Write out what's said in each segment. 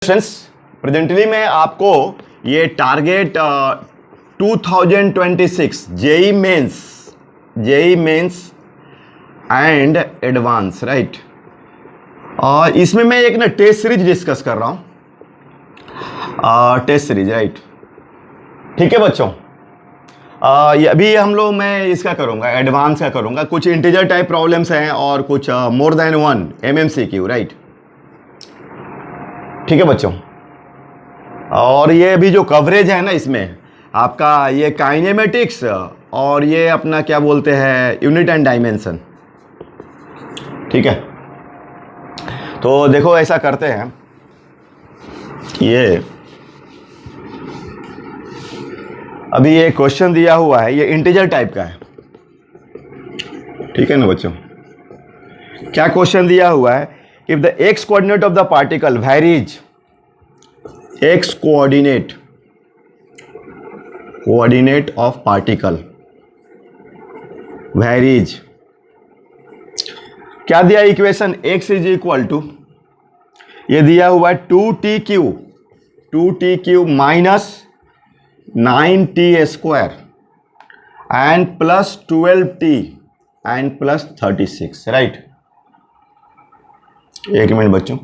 Friends, presently मैं आपको ये target 2026 JEE mains and advance, right. और इसमें मैं एक ना टेस्ट सीरीज डिस्कस कर रहा हूँ, टेस्ट सीरीज, राइट। ठीक है बच्चों, अभी हम लोग मैं इसका करूँगा, एडवांस का करूँगा। कुछ इंटीजर टाइप प्रॉब्लम्स हैं और कुछ more than one MMCQ, right. ठीक है बच्चों, और ये अभी जो कवरेज है ना इसमें आपका ये काइनेमेटिक्स और ये अपना क्या बोलते हैं यूनिट एंड डायमेंशन। ठीक है, तो देखो ऐसा करते हैं, ये अभी ये क्वेश्चन दिया हुआ है, ये इंटीजर टाइप का है। ठीक है ना बच्चों, क्या क्वेश्चन दिया हुआ है? If the x coordinate of the particle varies, x coordinate of particle varies, क्या दिया equation? x is equal to, ये दिया हुआ है 2t³ minus 9t² and plus 12t and plus 36, right. एक मिनट बच्चों,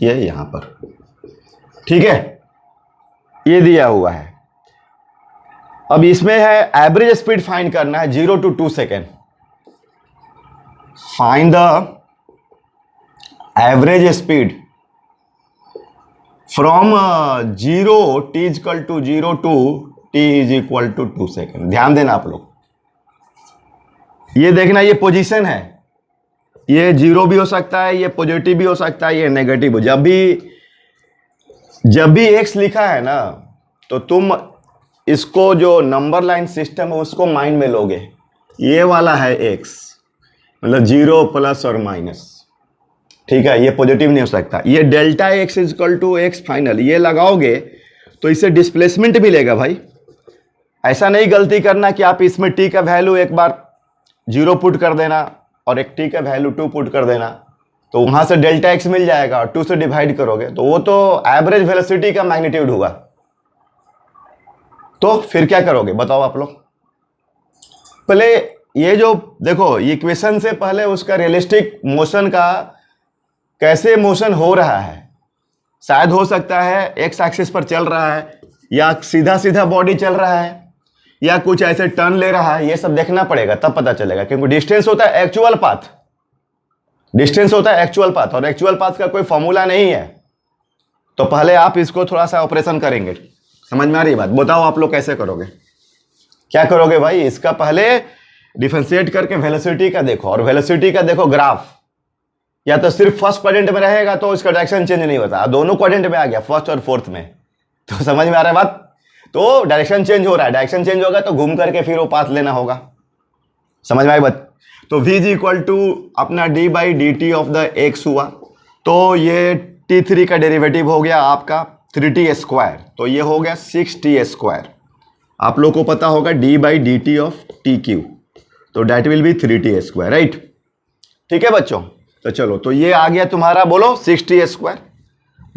ये यहां पर, ठीक है, ये दिया हुआ है। अब इसमें है एवरेज स्पीड फाइंड करना है 0 to 2 second. Find the average speed from 0 t is equal to 0 to t is equal to 2 second. ध्यान देना आप लोग, ये देखना, ये पोजीशन है, ये 0 भी हो सकता है, ये पॉजिटिव भी हो सकता है, ये नेगेटिव हो। जब भी x लिखा है ना, तो तुम इसको जो नंबर लाइन सिस्टम है उसको माइंड में लोगे। ये वाला है x, मतलब 0 प्लस और माइनस, ठीक है, ये पॉजिटिव नहीं हो सकता। ये delta x is equal to x final, ये लगाओगे तो इससे डिस्प्लेसमेंट मिलेगा भाई। ऐसा नहीं गलती करना कि आप इसमें t का वैल्यू एक बार 0 पुट कर देना और एक t का वैल्यू 2 पुट कर देना, तो वहां से डेल्टा x मिल जाएगा और 2 से डिवाइड करोगे तो वो तो एवरेज वेलोसिटी का मैग्नीट्यूड हुआ। तो फिर क्या करोगे बताओ आप लोग? पहले ये जो देखो, इक्वेशन से पहले उसका रियलिस्टिक मोशन का कैसे मोशन हो रहा है, शायद हो सकता है एक्स एक्सिस पर चल रहा है, या सीधा सीधा बॉडी चल रहा है, या कुछ ऐसे टर्न ले रहा है, ये सब देखना पड़ेगा, तब पता चलेगा। क्योंकि डिस्टेंस होता है एक्चुअल पाथ, डिस्टेंस होता है एक्चुअल पाथ, और एक्चुअल पाथ का कोई फॉर्मूला नहीं है। तो पहले आप इसको थोड़ा सा ऑपरेशन करेंगे। समझ में आ रही बात? बताओ आप लोग कैसे करोगे, क्या करोगे भाई? इसका पहले डिफरेंशिएट करके वेलोसिटी का देखो, और वेलोसिटी का देखो ग्राफ, या तो सिर्फ फर्स्ट क्वाड्रेंट में रहेगा तो इसका डायरेक्शन चेंज नहीं होता, दोनों क्वाड्रेंट में आ गया, फर्स्ट और फोर्थ में, तो समझ में आ रहा है बात? तो डायरेक्शन चेंज हो रहा है, डायरेक्शन चेंज होगा तो घूम करके फिर वो पाथ लेना होगा। समझ में आई बात? तो v इज इक्वल टू अपना d/dt ऑफ द x हुआ, तो ये t3 का डेरिवेटिव हो गया आपका 3t², तो ये हो गया 6t²। आप लोग को पता होगा d/dt ऑफ tq, तो that will be 3t², right. ठीक है बच्चों, तो चलो, तो ये आ गया तुम्हारा, बोलो 6t²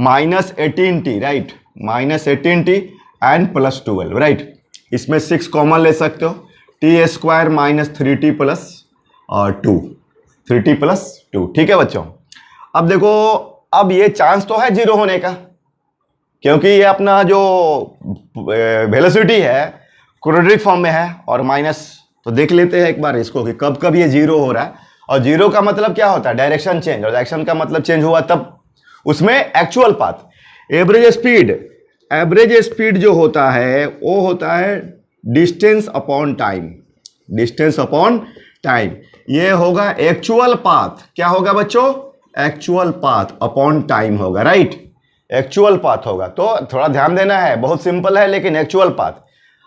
minus 18t, right, minus 18t and plus 12, right. इसमें 6 कॉमन ले सकते हो, t² minus 3t plus 2, 3t plus 2। ठीक है बच्चों, अब देखो, अब ये चांस तो है 0 होने का, क्योंकि ये अपना जो वेलोसिटी है क्वाड्रेटिक फॉर्म में है और माइनस, तो देख लेते हैं एक बार इसको कि कब कब ये 0 हो रहा है। और 0 का मतलब क्या होता है? डायरेक्शन चेंज, और डायरेक्शन का मतलब चेंज हुआ तब उसमें एक्चुअल पाथ। एवरेज स्पीड जो होता है वो होता है distance upon time, distance upon time. ये होगा एक्चुअल पाथ, क्या होगा बच्चों? एक्चुअल पाथ अपॉन टाइम होगा, राइट, एक्चुअल पाथ होगा। तो थोड़ा ध्यान देना है, बहुत सिंपल है, लेकिन एक्चुअल पाथ।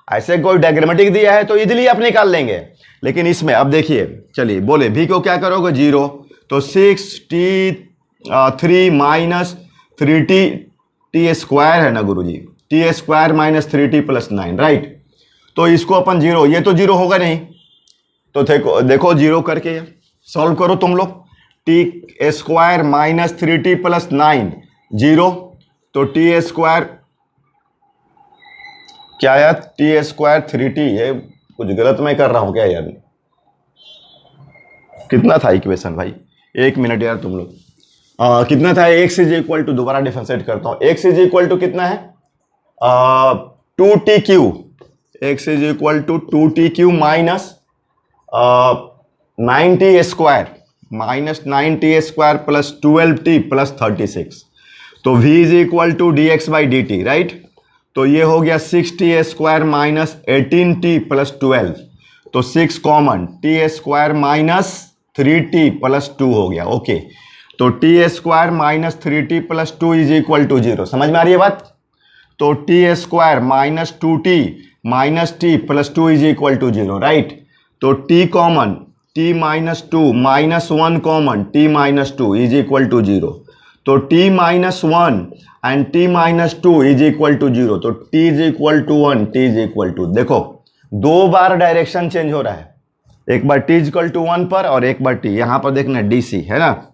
ऐसे कोई डायग्रामेटिक दिया है तो इजीली आप निकाल लेंगे, लेकिन इसमें अब देखिए, चलिए बोले v को क्या करोगे? 0, तो 6t3 माइनस 3t² है ना गुरुजी, t² minus 3t plus 9, right. तो इसको अपन 0, ये तो 0 होगा नहीं, तो देखो 0 करके सॉल्व करो तुम लोग। t² माइनस 3t प्लस 9 0, तो टी स्क्वायर क्या आया, टी स्क्वायर 3t। ये कुछ गलत मैं कर रहा हूं क्या यार? कितना था इक्वेशन भाई, एक मिनट यार तुम लोग। कितना था, एक्स इज इक्वल टू, दोबारा डिफरेंशिएट करता हूं, एक्स इज इक्वल टू कितना है, 2t cube, x is equal to 2t cube minus 9t square plus 12t plus 36। तो v is equal to d x by d t, right. तो ये हो गया 6t square minus 18t plus 12, तो 6 common, t square minus 3t plus 2 हो गया। Okay, तो t square minus 3t plus 2 is equal to 0। समझ में आ रही है बात? तो t square minus 2t minus t plus 2 is equal to 0, right. तो t common, t minus 2 minus 1 common, t minus 2 is equal to 0। तो t minus 1 and t minus 2 is equal to 0। तो t is equal to 1, t is equal to, देखो दो बार direction change हो रहा है, एक बार t इज इक्वल टू 1 पर और एक बार t, यहां पर देखना DC है ना,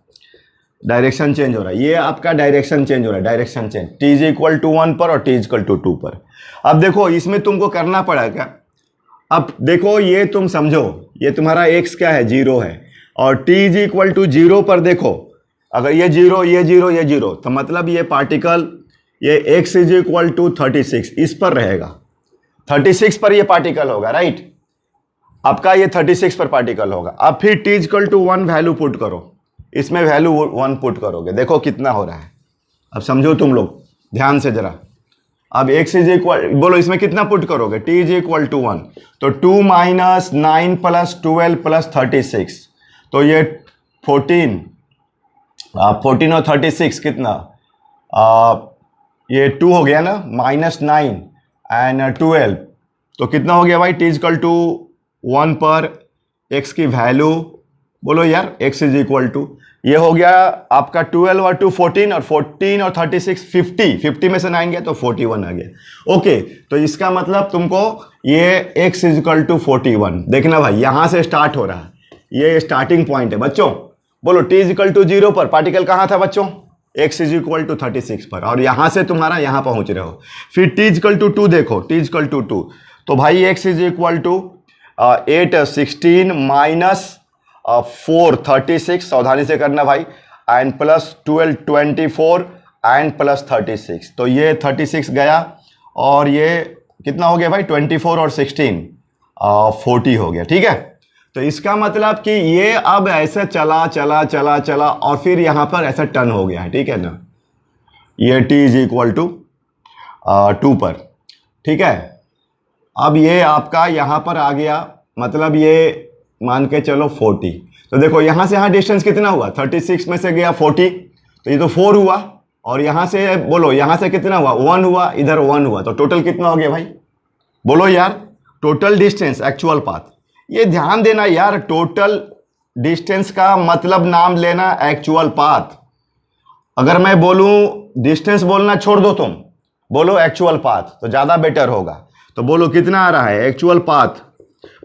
डायरेक्शन चेंज हो रहा है, ये आपका डायरेक्शन चेंज हो रहा है, direction change, t is equal to 1 पर और t इज इक्वल टू 2 पर। अब देखो इसमें तुमको करना पड़ेगा, अब देखो ये तुम समझो, ये तुम्हारा x क्या है, 0 है, और t इज इक्वल टू 0 पर देखो, अगर ये 0 ये 0 ये 0, तो मतलब ये पार्टिकल, ये x इज इक्वल टू 36 इस पर रहेगा, 36 पर ये पार्टिकल होगा, राइट। आपका ये 36 पर पार्टिकल होगा। अब फिर t is equal to 1 value put करो, इसमें वैल्यू 1 पुट करोगे, देखो कितना हो रहा है। अब समझो तुम लोग ध्यान से जरा, अब x इज इक्वल, बोलो इसमें कितना पुट करोगे, t इज इक्वल टू 1, तो 2 माइनस 9 प्लस 12 प्लस 36, तो ये 14 और 36 कितना, ये 2 हो गया ना, माइनस 9 एंड 12, तो कितना हो गया भाई, t इज इक्वल टू 1 पर x की वैल्यू, बोलो यार x इज इक्वल टू, ये हो गया आपका 12 और 2 14, और 14 और 36 50 में से 9 गया तो 41 आ गया। ओके, तो इसका मतलब तुमको ये x इज इक्वल टू 41, देखना भाई यहां से स्टार्ट हो रहा है, ये स्टार्टिंग पॉइंट है बच्चों। बोलो t इज इक्वल टू 0 पर पार्टिकल कहां था बच्चों, x इज इक्वल टू 36 पर, और यहां से तुम्हारा यहां पहुंच रहे हो। फिर t इज इक्वल टू 2 देखो, t इज इक्वल टू 2, तो भाई x is equal to 8 16 minus 4 36, सावधानी से करना भाई, एंड प्लस 12 24 एंड प्लस 36, तो ये 36 गया, और ये कितना हो गया भाई, 24 और 16 40 हो गया, ठीक है। तो इसका मतलब कि ये अब ऐसे चला चला चला चला और फिर यहां पर ऐसा टर्न हो गया है, ठीक है ना, ये t इज इक्वल टू 2 पर, ठीक है। अब ये आपका यहां पर आ गया, मतलब ये मान के चलो 40, तो देखो यहां से यहां डिस्टेंस कितना हुआ, 36 में से गया 40, तो ये तो 4 हुआ, और यहां से बोलो यहां से कितना हुआ, 1 हुआ, इधर 1 हुआ, तो टोटल कितना हो गया भाई, बोलो यार, टोटल डिस्टेंस एक्चुअल पाथ। ये ध्यान देना यार, टोटल डिस्टेंस का मतलब नाम लेना एक्चुअल पाथ। अगर मैं बोलूं डिस्टेंस बोलना छोड़ दो, तुम बोलो एक्चुअल पाथ, तो ज्यादा बेटर होगा। तो बोलो कितना आ रहा है एक्चुअल पाथ,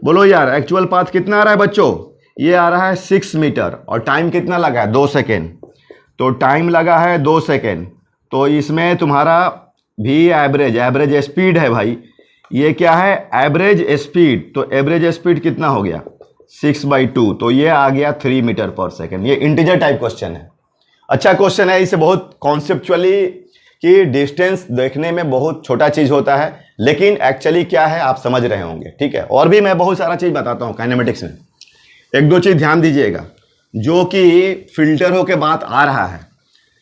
बोलो यार एक्चुअल पाथ कितना आ रहा है बच्चों, ये आ रहा है 6 मीटर, और टाइम कितना लगा है, 2 सेकेंड, तो टाइम लगा है 2 सेकेंड, तो इसमें तुम्हारा भी एवरेज स्पीड है भाई, ये क्या है, एवरेज स्पीड, तो एवरेज स्पीड कितना हो गया 6/2, तो ये आ गया 3 मीटर पर सेकेंड। ये इंटीजर टाइप क्वेश्चन है, अच्छा क्वेश्चन है, इसे बहुत कॉन्सेप्चुअली कि डिस्टेंस देखने में बहुत छोटा चीज होता है, लेकिन एक्चुअली क्या है आप समझ रहे होंगे, ठीक है। और भी मैं बहुत सारा चीज बताता हूँ काइनेमेटिक्स में, एक दो चीज ध्यान दीजिएगा जो कि फिल्टर होके बात आ रहा है।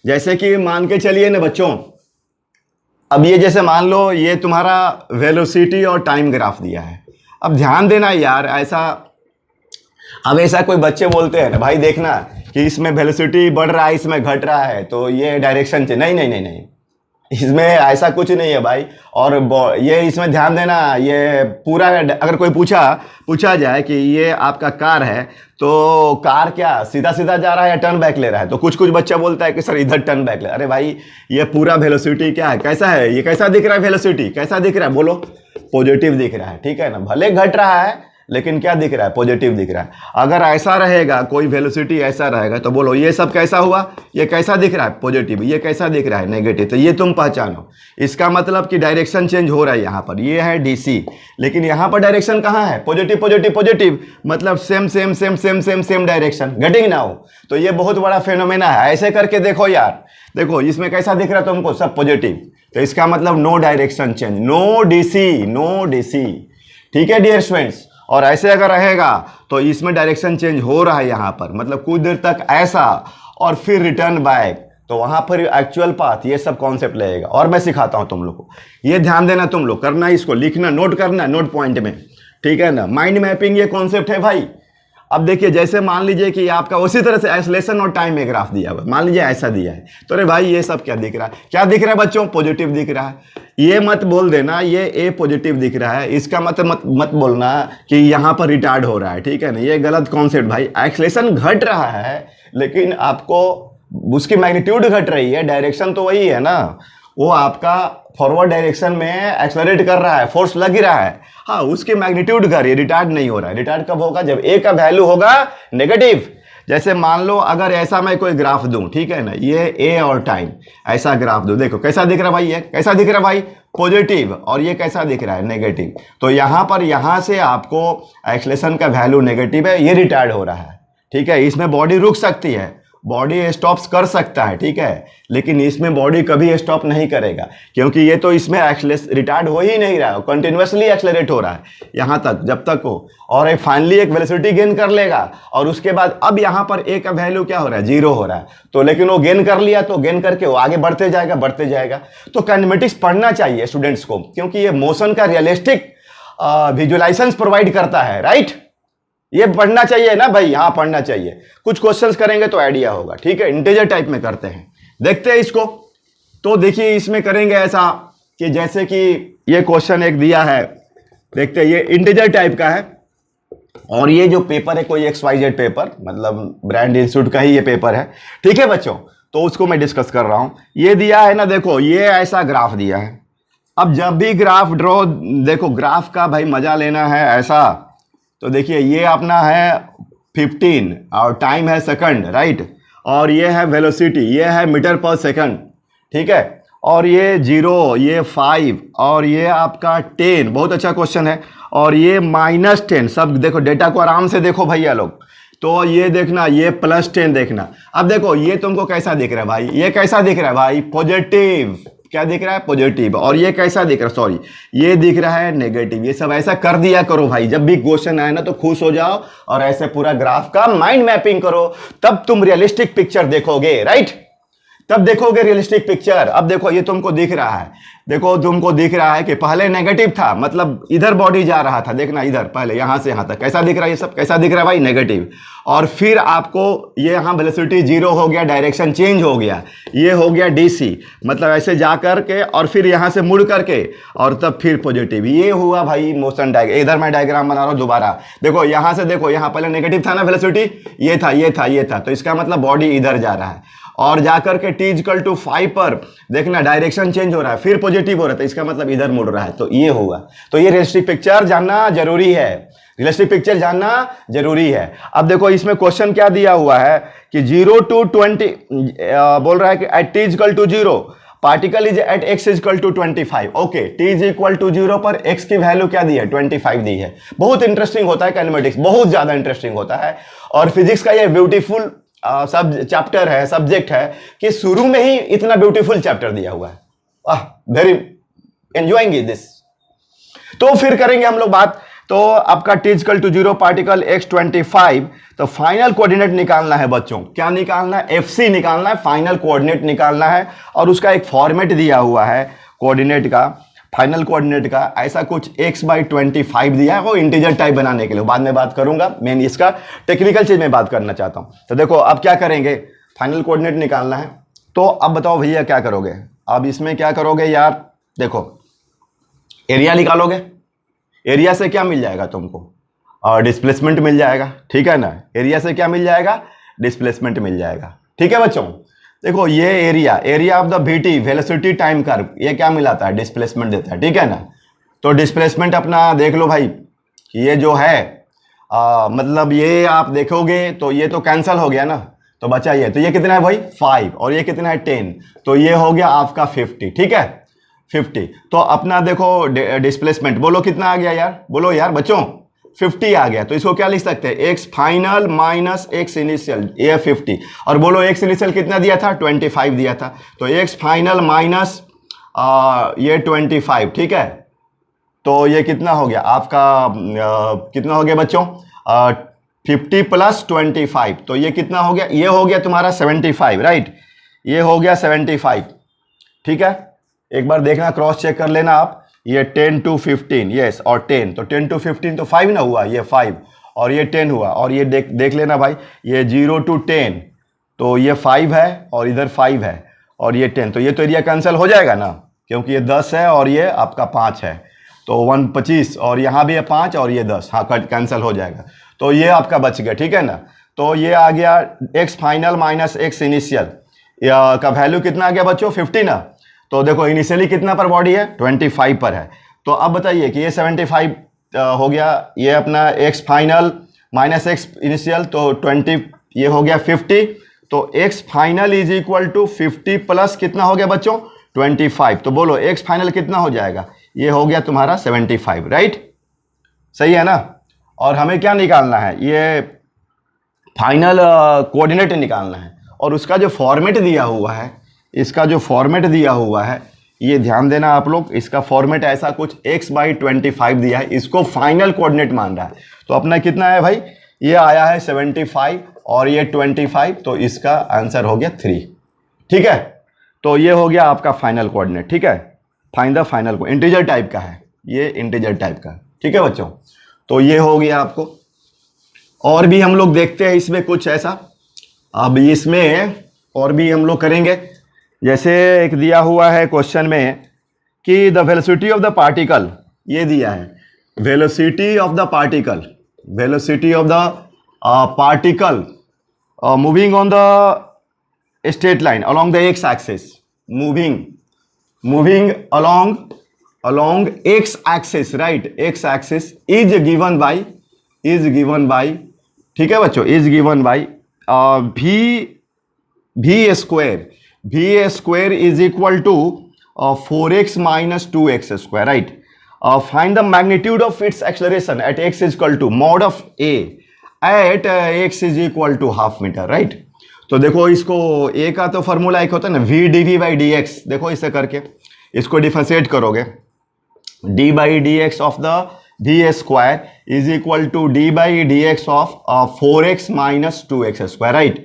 जैसे कि मान के चलिए ना बच्चों, अब ये जैसे मान लो ये तुम्हारा वेलोसिटी और टाइम ग्राफ दिया है, अब ध्यान देना यार, अब ऐसा कोई बच्चे बोलते हैं ना भाई देखना कि इसमें वेलोसिटी बढ़ रहा है इसमें घट रहा है, तो ये डायरेक्शन से नहीं नहीं नहीं नहीं, इसमें ऐसा कुछ नहीं है भाई। और ये इसमें ध्यान देना, ये पूरा अगर कोई पूछा जाए कि ये आपका कार है, तो कार क्या सीधा सीधा जा रहा है या टर्न बैक ले रहा है, तो कुछ बच्चा बोलता है कि सर इधर टर्न बैक ले, अरे भाई ये पूरा वेलोसिटी क्या है, कैसा है, ये कैसा दिख रहा है, वेलोसिटी कैसा दिख रहा है, बोलो पॉजिटिव दिख रहा है, ठीक है ना, भले घट रहा है लेकिन क्या दिख रहा है, पॉजिटिव दिख रहा है। अगर ऐसा रहेगा, कोई वेलोसिटी ऐसा रहेगा, तो बोलो ये सब कैसा हुआ, ये कैसा दिख रहा है, पॉजिटिव, ये कैसा दिख रहा है, नेगेटिव। तो ये तुम पहचानो, इसका मतलब कि डायरेक्शन चेंज हो रहा है। यहाँ पर ये है डीसी, लेकिन यहाँ पर डायरेक्शन कहाँ है, पॉजिटिव पॉजिटिव पॉजिटिव, मतलब same same same same same same direction. Getting now? तो ये बहुत बड़ा फेनोमेना है। ऐसे करके देखो यार, देखो इसमें कैसा दिख रहा है तुमको, सब पॉजिटिव। तो इसका मतलब no direction change, no DC, no DC. ठीक है डियर स्टूडेंट्स। और ऐसे अगर रहेगा तो इसमें डायरेक्शन चेंज हो रहा है यहाँ पर, मतलब कुछ देर तक ऐसा और फिर रिटर्न बैक, तो वहाँ पर एक्चुअल पाथ, ये सब कॉन्सेप्ट लगेगा। और मैं सिखाता हूँ तुम लोग को, ये ध्यान देना, तुम लोग करना, इसको लिखना, नोट करना, नोट पॉइंट में, ठीक है ना। माइंड मैपिंग ये कॉन्सेप्ट है भाई। अब देखिए, जैसे मान लीजिए कि आपका उसी तरह से आइसोलेशन और टाइम में ग्राफ दिया हुआ है, मान लीजिए ऐसा दिया है, तो अरे भाई ये सब क्या दिख रहा है, क्या दिख रहा है बच्चों, पॉजिटिव दिख रहा है। ये मत बोल देना ये ए पॉजिटिव दिख रहा है, इसका मतलब मत बोलना कि यहाँ पर रिटार्ड हो रहा है, ठीक है ना। ये गलत कॉन्सेप्ट भाई। एक्सलेशन घट रहा है, लेकिन आपको उसकी मैग्नीट्यूड घट रही है, डायरेक्शन तो वही है ना, वो आपका फॉरवर्ड डायरेक्शन में एक्सेलरेट कर रहा है, फोर्स लग ही रहा है। हाँ, उसकी मैग्नीट्यूड कर रही है, रिटार्ड नहीं हो रहा है। रिटार्ड कब होगा, जब ए का वैल्यू होगा नेगेटिव। जैसे मान लो अगर ऐसा मैं कोई ग्राफ दूं, ठीक है ना, ये ए और टाइम ऐसा ग्राफ दूं, देखो कैसा दिख रहा है भाई, ये कैसा दिख रहा है भाई, पॉजिटिव, और ये कैसा दिख रहा है, नेगेटिव। तो यहाँ पर यहाँ से आपको एक्सेलरेशन का वैल्यू नेगेटिव है, ये रिटार्ड हो रहा है, ठीक है। इसमें बॉडी रुक सकती है, बॉडी स्टॉप्स कर सकता है, ठीक है, लेकिन इसमें बॉडी कभी स्टॉप नहीं करेगा, क्योंकि ये तो इसमें रिटार्ड हो ही नहीं रहा है, कंटिन्यूअसली एक्सेलरेट हो रहा है यहाँ तक, जब तक हो, और फाइनली एक वेलोसिटी गेन कर लेगा, और उसके बाद अब यहाँ पर ए का वैल्यू क्या हो रहा है, 0 हो रहा है। तो लेकिन वो गेन कर लिया, तो गेन करके वो आगे बढ़ते जाएगा, बढ़ते जाएगा। तो काइनेमेटिक्स पढ़ना चाहिए स्टूडेंट्स को, क्योंकि ये मोशन का रियलिस्टिक विजुअलाइजेशन प्रोवाइड करता है, राइट। ये पढ़ना चाहिए ना भाई, हाँ पढ़ना चाहिए। कुछ क्वेश्चंस करेंगे तो आइडिया होगा, ठीक है। इंटीजर टाइप में करते हैं, देखते हैं इसको। तो देखिए इसमें करेंगे ऐसा कि जैसे कि ये क्वेश्चन एक दिया है, देखते हैं, ये इंटीजर टाइप का है, और ये जो पेपर है कोई XYZ पेपर, मतलब ब्रांड इंस्टीट्यूट का ही ये पेपर है, ठीक है बच्चों। तो उसको मैं डिस्कस कर रहा हूं। ये दिया है ना, देखो ये ऐसा ग्राफ दिया है। अब जब भी ग्राफ ड्रॉ, देखो ग्राफ का भाई मजा लेना है ऐसा, तो देखिए ये अपना है 15 और टाइम है सेकंड, राइट, और ये है वेलोसिटी, ये है मीटर पर सेकंड, ठीक है, और ये 0, ये 5, और ये आपका 10, बहुत अच्छा क्वेश्चन है, और ये -10, सब देखो, डेटा को आराम से देखो भैया लोग। तो ये देखना, ये +10 देखना। अब देखो ये तुमको कैसा दिख रहा है भाई, ये कैसा दिख रहा है भाई, पॉजिटिव, क्या दिख रहा है, पॉजिटिव, और ये कैसा दिख रहा है, सॉरी ये दिख रहा है नेगेटिव। ये सब ऐसा कर दिया करो भाई, जब भी क्वेश्चन आए ना तो खुश हो जाओ, और ऐसे पूरा ग्राफ का माइंड मैपिंग करो, तब तुम रियलिस्टिक पिक्चर देखोगे, राइट, तब देखोगे रियलिस्टिक पिक्चर। अब देखो ये तुमको दिख रहा है, देखो तुमको दिख रहा है कि पहले नेगेटिव था, मतलब इधर बॉडी जा रहा था, देखना इधर, पहले यहां से यहां तक कैसा दिख रहा है, ये सब कैसा दिख रहा है भाई, नेगेटिव। और फिर आपको ये यहां वेलोसिटी 0 हो गया, डायरेक्शन चेंज हो गया, ये हो गया डीसी, मतलब ऐसे जा करके और फिर यहां से मुड़ करके, और तब फिर पॉजिटिव। ये हुआ भाई मोशन डायग्राम। इधर मैं डायग्राम बना रहा हूं दोबारा, देखो यहां से देखो, यहां पहले नेगेटिव था ना वेलोसिटी, ये था ये था ये था, तो इसका मतलब बॉडी इधर जा रहा है, और जाकर के t=5 पर देखना डायरेक्शन चेंज हो रहा है, फिर पॉजिटिव हो रहा है, तो इसका मतलब इधर मुड़ रहा है, तो ये होगा। तो ये रियलिस्टिक पिक्चर जानना जरूरी है, रियलिस्टिक पिक्चर जानना जरूरी है। अब देखो इसमें क्वेश्चन क्या दिया हुआ है कि 0 to 20 बोल रहा है कि at t=0 particle is at x=25। Okay, t=0 पर x की वैल्यू क्या दी है, 25 दी है। बहुत इंटरेस्टिंग होता है काइनेमेटिक्स, बहुत ज्यादा इंटरेस्टिंग होता है, और फिजिक्स का ये ब्यूटीफुल सब चैप्टर है, सब्जेक्ट है, कि शुरू में ही इतना ब्यूटीफुल चैप्टर दिया हुआ है। Very enjoying this. तो फिर करेंगे हम लोग बात, तो आपका t=0 पार्टिकल x25, तो फाइनल कोऑर्डिनेट निकालना है बच्चों। क्या निकालना है, FC निकालना है, फाइनल कोऑर्डिनेट निकालना है, और उसका एक फॉर्मेट दिया हुआ है कोऑर्डिनेट का, फाइनल कोऑर्डिनेट का, ऐसा कुछ x/25 दिया है, वो इंटीजर टाइप बनाने के लिए बाद में बात करूंगा, मेन इसका टेक्निकल चीज में बात करना चाहता हूं। तो देखो अब क्या करेंगे, फाइनल कोऑर्डिनेट निकालना है। तो अब बताओ भैया क्या करोगे, अब इसमें क्या करोगे यार, देखो एरिया निकालोगे, एरिया से क्या मिल जाएगा तुमको, और डिस्प्लेसमेंट मिल जाएगा, ठीक है ना। एरिया से क्या मिल जाएगा, डिस्प्लेसमेंट मिल जाएगा, ठीक है बच्चों। देखो ये area of the VT, velocity time curve, ये क्या मिलाता है, डिस्प्लेसमेंट देता है, ठीक है ना। तो डिस्प्लेसमेंट अपना देख लो भाई, ये जो है मतलब ये आप देखोगे तो ये तो कैंसिल हो गया ना, तो बचा ये, तो ये कितना है भाई 5 और ये कितना है 10, तो ये हो गया आपका 50, ठीक है 50। तो अपना देखो डिस्प्लेसमेंट बोलो कितना आ गया यार, बोलो यार बच्चों 50 आ गया, तो इसको क्या लिख सकते हैं, x final minus x initial, ये 50, और बोलो एक्स इनिशियल कितना दिया था 25 दिया था, तो एक्स फाइनल माइनस ये 25, ठीक है। तो ये कितना हो गया आपका कितना हो गया बच्चों 50 प्लस 25, तो ये कितना हो गया, ये हो गया तुम्हारा 75, राइट, ये हो गया 75, ठीक है। एक बार देखना क्रॉस चेक कर लेना आप, ये 10 to 15 यस, और 10, तो 10 to 15 तो 5 ना हुआ, ये 5 और ये 10 हुआ, और ये देख लेना भाई, ये 0 to 10 तो ये 5 है और इधर 5 है और ये 10, तो ये तो एरिया कैंसिल हो जाएगा ना, क्योंकि ये 10 है और ये आपका 5 है, तो 1 25 और यहाँ भी है 5 और ये 10, हाँ कैंसिल हो जाएगा, तो ये आपका बच गया, ठीक है ना। तो ये आ गया x final minus x initial का वैल्यू कितना आ गया बच्चों 50 ना। तो देखो इनिशियली कितना पर बॉडी है 25 पर है, तो अब बताइए कि ये 75 हो गया, ये अपना x final minus x initial तो 20, ये हो गया 50, तो x final is equal to 50 plus कितना हो गया बच्चों 25, तो बोलो एक्स फाइनल कितना हो जाएगा, ये हो गया तुम्हारा 75, राइट, सही है ना। और हमें क्या निकालना है, ये फाइनल कोऑर्डिनेट निकालना है, और उसका जो फॉर्मेट दिया हुआ है, इसका जो फॉर्मेट दिया हुआ है ये ध्यान देना आप लोग, इसका फॉर्मेट ऐसा कुछ x/25 दिया है, इसको फाइनल कोऑर्डिनेट मान रहा है, तो अपना कितना है भाई, ये आया है 75 और ये 25, तो इसका आंसर हो गया 3, ठीक है। तो ये हो गया आपका फाइनल कोऑर्डिनेट, ठीक है, फाइंड द फाइनल को, इंटीजर टाइप का है, ये इंटीजर टाइप का, ठीक है बच्चों। तो ये हो गया आपको, और भी हम लोग देखते हैं इसमें कुछ ऐसा, अब इसमें और भी हम लोग करेंगे, जैसे एक दिया हुआ है क्वेश्चन में कि the velocity of the particle, ये दिया है velocity of the particle, velocity of the particle moving on the straight line along the x axis, moving along x axis, right, x axis is given by, ठीक है बच्चों, is given by v square is equal to 4x minus 2x square, right. Find the magnitude of its acceleration at x is equal to mod of a at x is equal to half meter, right. तो देखो इसको a का तो formula एक होता है ना v dv by dx, देखो इसे करके इसको डिफरेंशिएट करोगे, d by dx of the v square is equal to d by dx of 4x minus 2x square, right.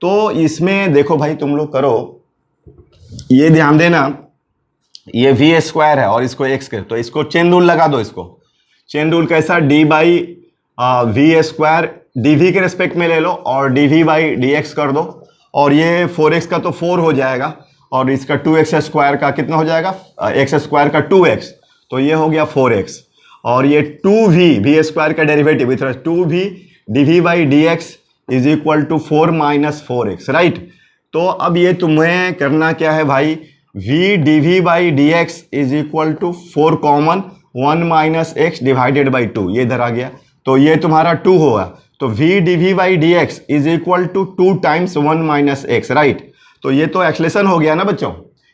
तो इसमें देखो भाई तुम लोग करो, ये ध्यान देना, ये v स्क्वायर है और इसको x कर, तो इसको चेन रूल लगा दो, इसको चेन रूल कैसा, d by v square dv के रेस्पेक्ट में ले लो और dv बाई dx कर दो, और ये 4x का तो 4 हो जाएगा और इसका 2x स्क्वायर का कितना हो जाएगा, x स्क्वायर का 2x, तो ये हो गया 4x, और ये 2v स्क्वायर का derivative with 2v dv by dx is equal to 4 minus 4x, right. तो अब ये तुम्हें करना क्या है भाई, v dv by dx is equal to 4 common 1 minus x divided by 2, ये इधर आ गया, तो ये तुम्हारा 2 होगा, तो v dv by dx is equal to 2 times 1 minus x, right. तो ये तो एक्सलेशन हो गया ना बच्चों,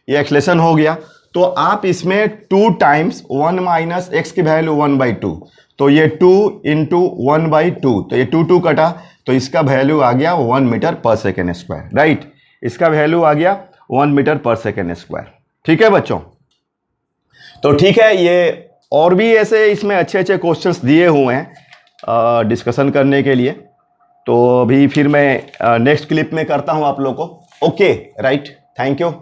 ये एक्सलेशन हो गया, तो आप इसमें 2 टाइम्स 1 माइनस x की वैल्यू 1/2, तो ये 2 इंटू 1/2, तो ये 2 कटा, तो इसका वैल्यू आ गया 1 मीटर पर सेकेंड स्क्वायर, राइट, इसका वैल्यू आ गया 1 मीटर पर सेकेंड स्क्वायर, ठीक है बच्चों। तो ठीक है, ये और भी ऐसे इसमें अच्छे अच्छे क्वेश्चंस दिए हुए हैं डिस्कशन करने के लिए, तो अभी फिर मैं नेक्स्ट क्लिप में करता हूं आप लोगों को, ओके राइट, थैंक यू।